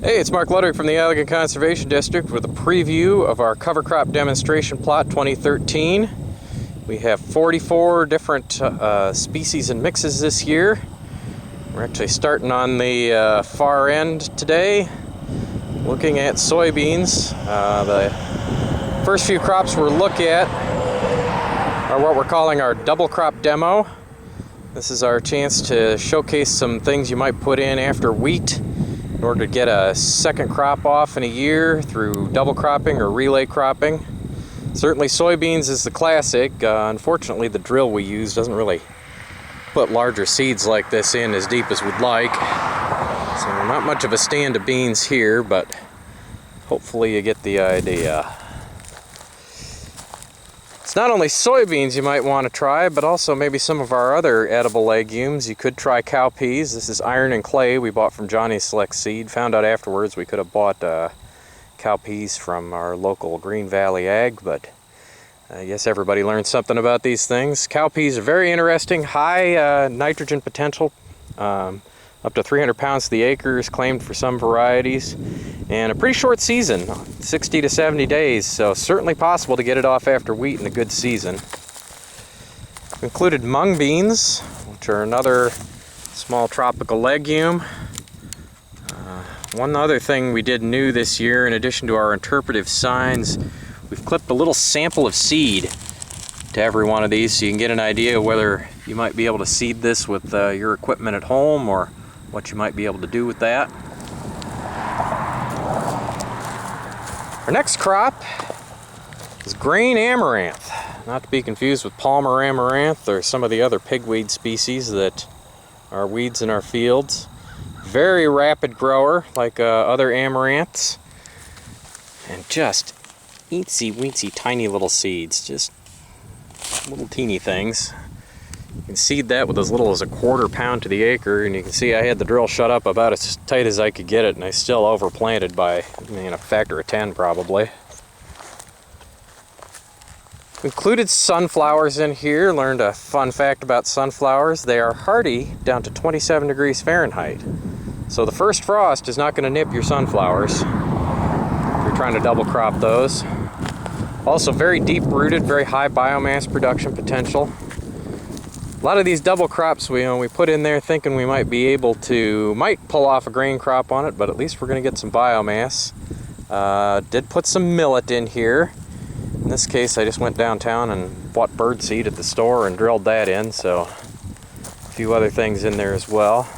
Hey, it's Mark Ludwig from the Allegan Conservation District with a preview of our cover crop demonstration plot 2013. We have 44 different species and mixes this year. We're actually starting on the far end today, looking at soybeans. The first few crops we'll look at are what we're calling our double crop demo. This is our chance to showcase some things you might put in after wheat in order to get a second crop off in a year through double cropping or relay cropping. Certainly soybeans is the classic. Unfortunately, the drill we use doesn't really put larger seeds like this in as deep as we'd like. So not much of a stand of beans here, but hopefully you get the idea. It's not only soybeans you might want to try, but also maybe some of our other edible legumes. You could try cowpeas. This is iron and clay we bought from Johnny's Select Seed. Found out afterwards we could have bought cowpeas from our local Green Valley Ag, but I guess everybody learned something about these things. Cowpeas are very interesting, high nitrogen potential. Up to 300 pounds to the acre is claimed for some varieties, and a pretty short season, 60 to 70 days, so certainly possible to get it off after wheat in a good season. We included mung beans, which are another small tropical legume. One other thing we did new this year, in addition to our interpretive signs, we've clipped a little sample of seed to every one of these so you can get an idea of whether you might be able to seed this with your equipment at home or what you might be able to do with that. Our next crop is grain amaranth, not to be confused with Palmer amaranth or some of the other pigweed species that are weeds in our fields. Very rapid grower like other amaranths, and just eensy weensy tiny little seeds, just little teeny things. You can seed that with as little as a quarter pound to the acre, and you can see I had the drill shut up about as tight as I could get it, and I still overplanted by a factor of 10 probably. Included sunflowers in here. Learned a fun fact about sunflowers. They are hardy down to 27 degrees Fahrenheit. So the first frost is not going to nip your sunflowers if you're trying to double crop those. Also very deep rooted, very high biomass production potential. A lot of these double crops we put in there thinking we might pull off a grain crop on it, but at least we're going to get some biomass. Did put some millet in here. In this case, I just went downtown and bought birdseed at the store and drilled that in, so a few other things in there as well.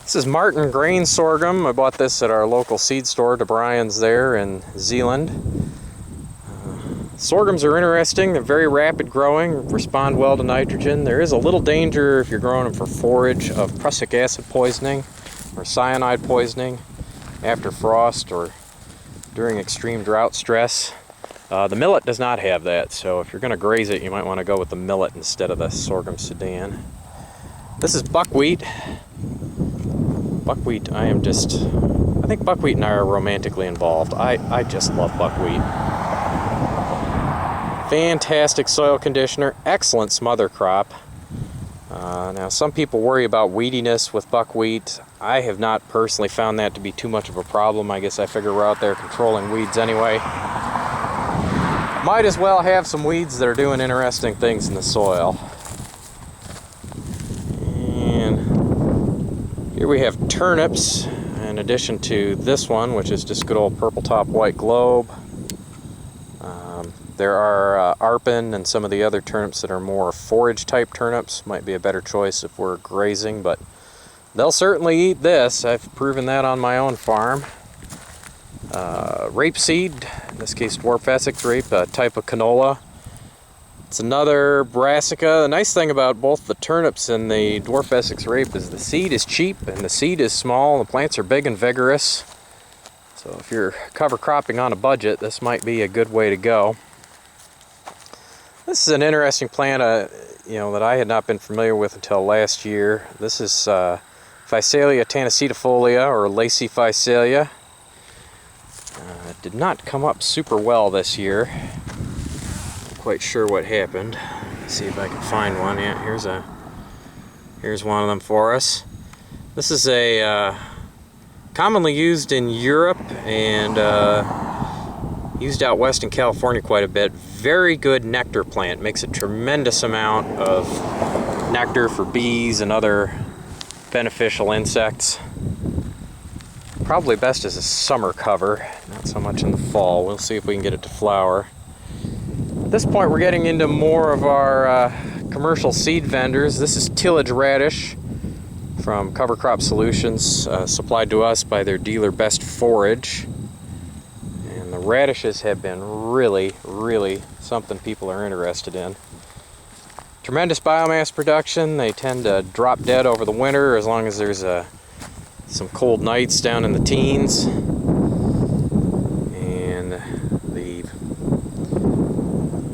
This is Martin grain sorghum. I bought this at our local seed store, to Brian's there in Zeeland. Sorghums are interesting. They're very rapid growing, respond well to nitrogen. There is a little danger if you're growing them for forage of prussic acid poisoning or cyanide poisoning after frost or during extreme drought stress. The millet does not have that, so if you're going to graze it, you might want to go with the millet instead of the sorghum sudan. This is buckwheat. Buckwheat, I think buckwheat and I are romantically involved. I just love buckwheat. Fantastic soil conditioner, excellent smother crop. Now some people worry about weediness with buckwheat. I have not personally found that to be too much of a problem. I guess I figure we're out there controlling weeds anyway. Might as well have some weeds that are doing interesting things in the soil. And here we have turnips, in addition to this one, which is just good old purple top white globe. There are arpin and some of the other turnips that are more forage type turnips. Might be a better choice if we're grazing, but they'll certainly eat this. I've proven that on my own farm. Rapeseed, in this case dwarf Essex rape, a type of canola. It's another brassica. The nice thing about both the turnips and the dwarf Essex rape is the seed is cheap and the seed is small. The plants are big and vigorous. So if you're cover cropping on a budget, this might be a good way to go. This is an interesting plant, that I had not been familiar with until last year. This is Phacelia tannacetifolia, or lacy Phacelia. It did not come up super well this year. Not quite sure what happened. Let's see if I can find one. Yeah, here's one of them for us. This is a commonly used in Europe and used out west in California quite a bit. Very good nectar plant. Makes a tremendous amount of nectar for bees and other beneficial insects. Probably best as a summer cover, not so much in the fall. We'll see if we can get it to flower. At this point we're getting into more of our commercial seed vendors. This is Tillage Radish from Cover Crop Solutions, supplied to us by their dealer Best Forage. And the radishes have been really something people are interested in. Tremendous biomass production. They tend to drop dead over the winter as long as there's some cold nights down in the teens. And the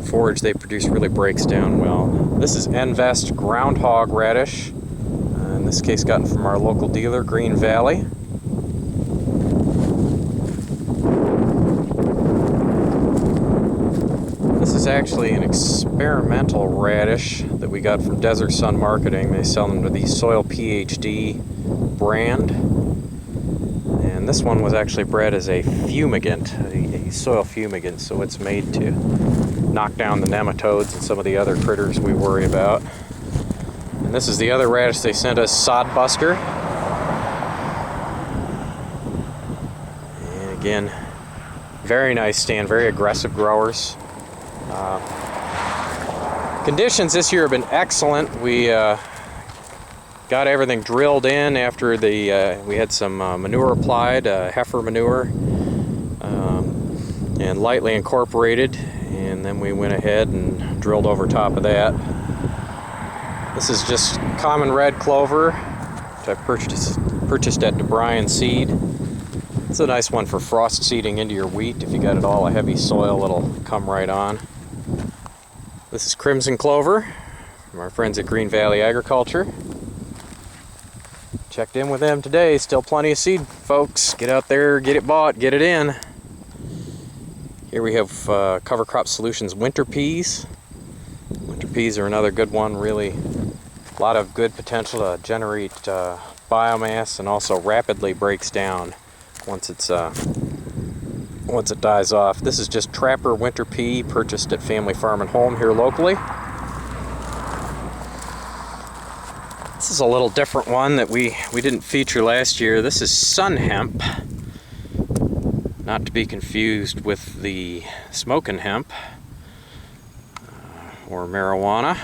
forage they produce really breaks down well. This is Invest Groundhog Radish. In this case gotten from our local dealer, Green Valley. This is actually an experimental radish that we got from Desert Sun Marketing. They sell them to the Soil PhD brand. And this one was actually bred as a fumigant, a soil fumigant, so it's made to knock down the nematodes and some of the other critters we worry about. And this is the other radish they sent us, Sod Buster. And again, very nice stand, very aggressive growers. Conditions this year have been excellent. We got everything drilled in after we had some manure applied, heifer manure, and lightly incorporated, and then we went ahead and drilled over top of that. This is just common red clover, which I purchased at DeBryan Seed. It's a nice one for frost seeding into your wheat. If you got it all a heavy soil, it'll come right on. This is Crimson Clover from our friends at Green Valley Agriculture. Checked in with them today. Still plenty of seed, folks. Get out there, get it bought, get it in. Here we have Cover Crop Solutions Winter Peas. Winter peas are another good one. Really a lot of good potential to generate biomass, and also rapidly breaks down once it dies off. This is just Trapper Winter Pea, purchased at Family Farm and Home here locally. This is a little different one that we didn't feature last year. This is Sun Hemp, not to be confused with the smoking hemp or marijuana.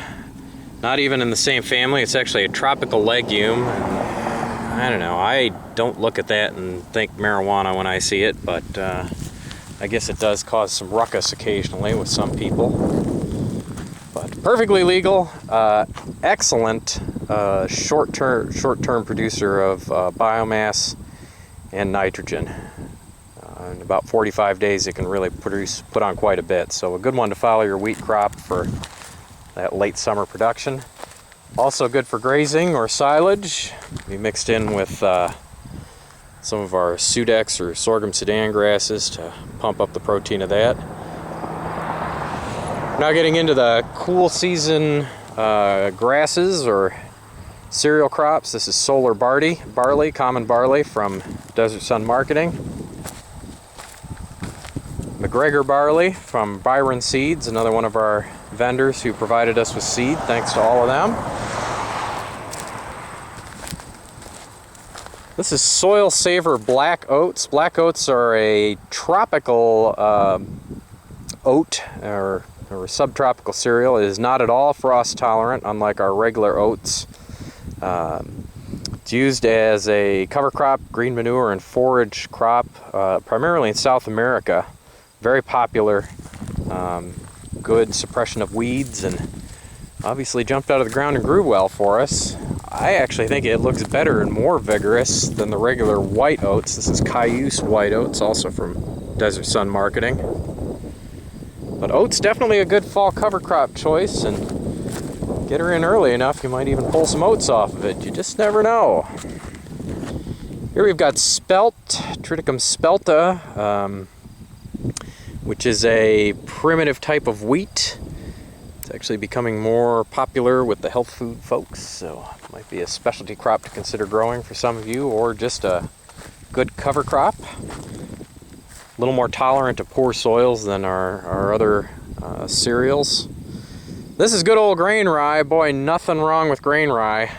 Not even in the same family. It's actually a tropical legume. I don't know, I don't look at that and think marijuana when I see it, but I guess it does cause some ruckus occasionally with some people. But perfectly legal, excellent short-term producer of biomass and nitrogen. In about 45 days it can really put on quite a bit. So a good one to follow your wheat crop for that late summer production. Also good for grazing or silage. We mixed in with some of our Sudex or sorghum sudan grasses to pump up the protein of that. Now getting into the cool season grasses or cereal crops. This is Solar Barley, common barley from Desert Sun Marketing. McGregor barley from Byron Seeds, another one of our vendors who provided us with seed. Thanks to all of them. This is Soil Saver Black Oats. Black oats are a tropical oat or subtropical cereal. It is not at all frost tolerant, unlike our regular oats. It's used as a cover crop, green manure, and forage crop, primarily in South America. Very popular, good suppression of weeds, and obviously jumped out of the ground and grew well for us. I actually think it looks better and more vigorous than the regular white oats. This is Cayuse white oats, also from Desert Sun Marketing. But oats definitely a good fall cover crop choice, and get her in early enough, you might even pull some oats off of it. You just never know. Here we've got spelt, Triticum spelta, which is a primitive type of wheat. It's actually becoming more popular with the health food folks, so it might be a specialty crop to consider growing for some of you, or just a good cover crop. A little more tolerant to poor soils than our other cereals. This is good old grain rye. Boy, nothing wrong with grain rye.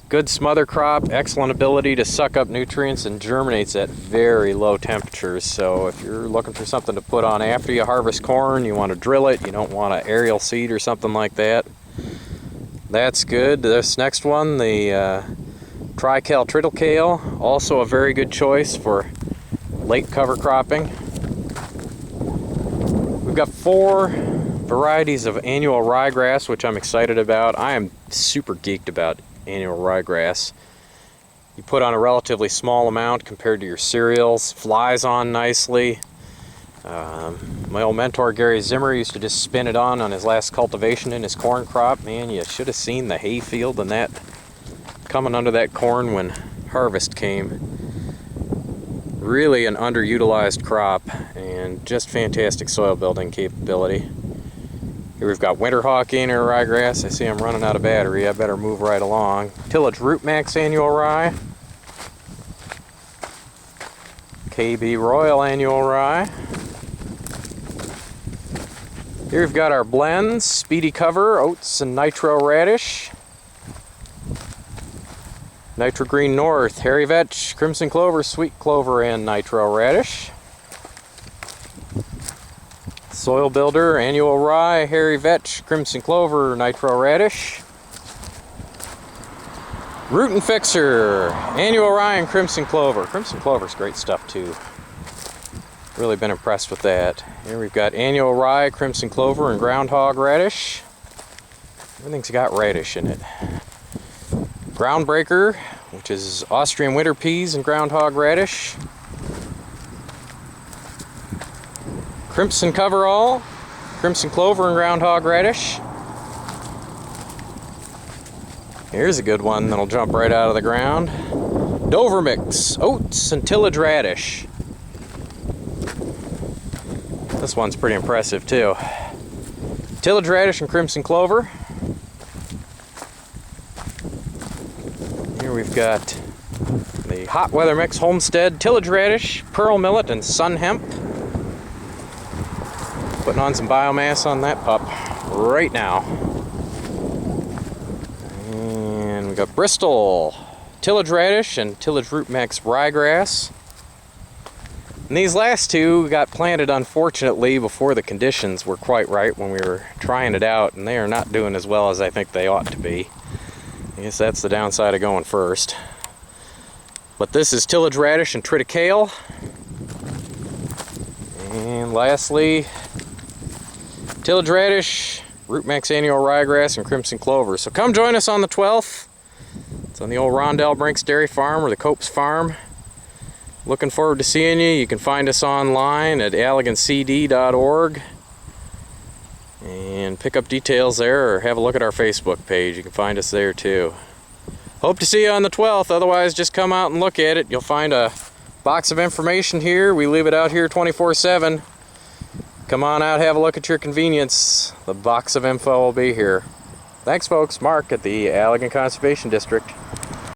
Good smother crop, excellent ability to suck up nutrients, and germinates at very low temperatures. So if you're looking for something to put on after you harvest corn, you want to drill it, you don't want to aerial seed or something like that, that's good. This next one, the Trical Triticale, also a very good choice for late cover cropping. We've got 4 varieties of annual ryegrass, which I'm excited about. I am super geeked about annual ryegrass. You put on a relatively small amount compared to your cereals, flies on nicely. My old mentor Gary Zimmer used to just spin it on his last cultivation in his corn crop. Man, you should have seen the hay field and that coming under that corn when harvest came. Really an underutilized crop and just fantastic soil building capability. Here we've got Winterhawk annual ryegrass. I see I'm running out of battery. I better move right along. Tillage Root Max annual rye. KB Royal annual rye. Here we've got our blends, Speedy Cover, Oats and Nitro Radish. Nitro Green North, Hairy Vetch, Crimson Clover, Sweet Clover, and Nitro Radish. Soil Builder, Annual Rye, Hairy Vetch, Crimson Clover, Nitro Radish. Root and Fixer, Annual Rye and Crimson Clover. Crimson Clover's great stuff too. Really been impressed with that. Here we've got Annual Rye, Crimson Clover, and Groundhog Radish. Everything's got radish in it. Groundbreaker, which is Austrian winter peas and groundhog radish. Crimson Coverall, Crimson Clover and groundhog radish. Here's a good one that'll jump right out of the ground. Dover Mix, Oats and Tillage Radish. This one's pretty impressive too. Tillage Radish and Crimson Clover. Here we've got the Hot Weather Mix Homestead, Tillage Radish, Pearl Millet, and Sun Hemp. Putting on some biomass on that pup right now. And we got Bristol, Tillage Radish, and Tillage Root Max Ryegrass. And these last two got planted, unfortunately, before the conditions were quite right when we were trying it out, and they are not doing as well as I think they ought to be. I guess that's the downside of going first. But this is Tillage Radish and Triticale. And lastly, Tillage Radish, Root Max Annual Ryegrass, and Crimson Clover. So come join us on the 12th. It's on the old Rondell Brinks Dairy Farm, or the Copes Farm. Looking forward to seeing you. You can find us online at allegancd.org and pick up details there, or have a look at our Facebook page. You can find us there too. Hope to see you on the 12th. Otherwise, just come out and look at it. You'll find a box of information here. We leave it out here 24/7. Come on out, have a look at your convenience. The box of info will be here. Thanks, folks. Mark at the Allegan Conservation District.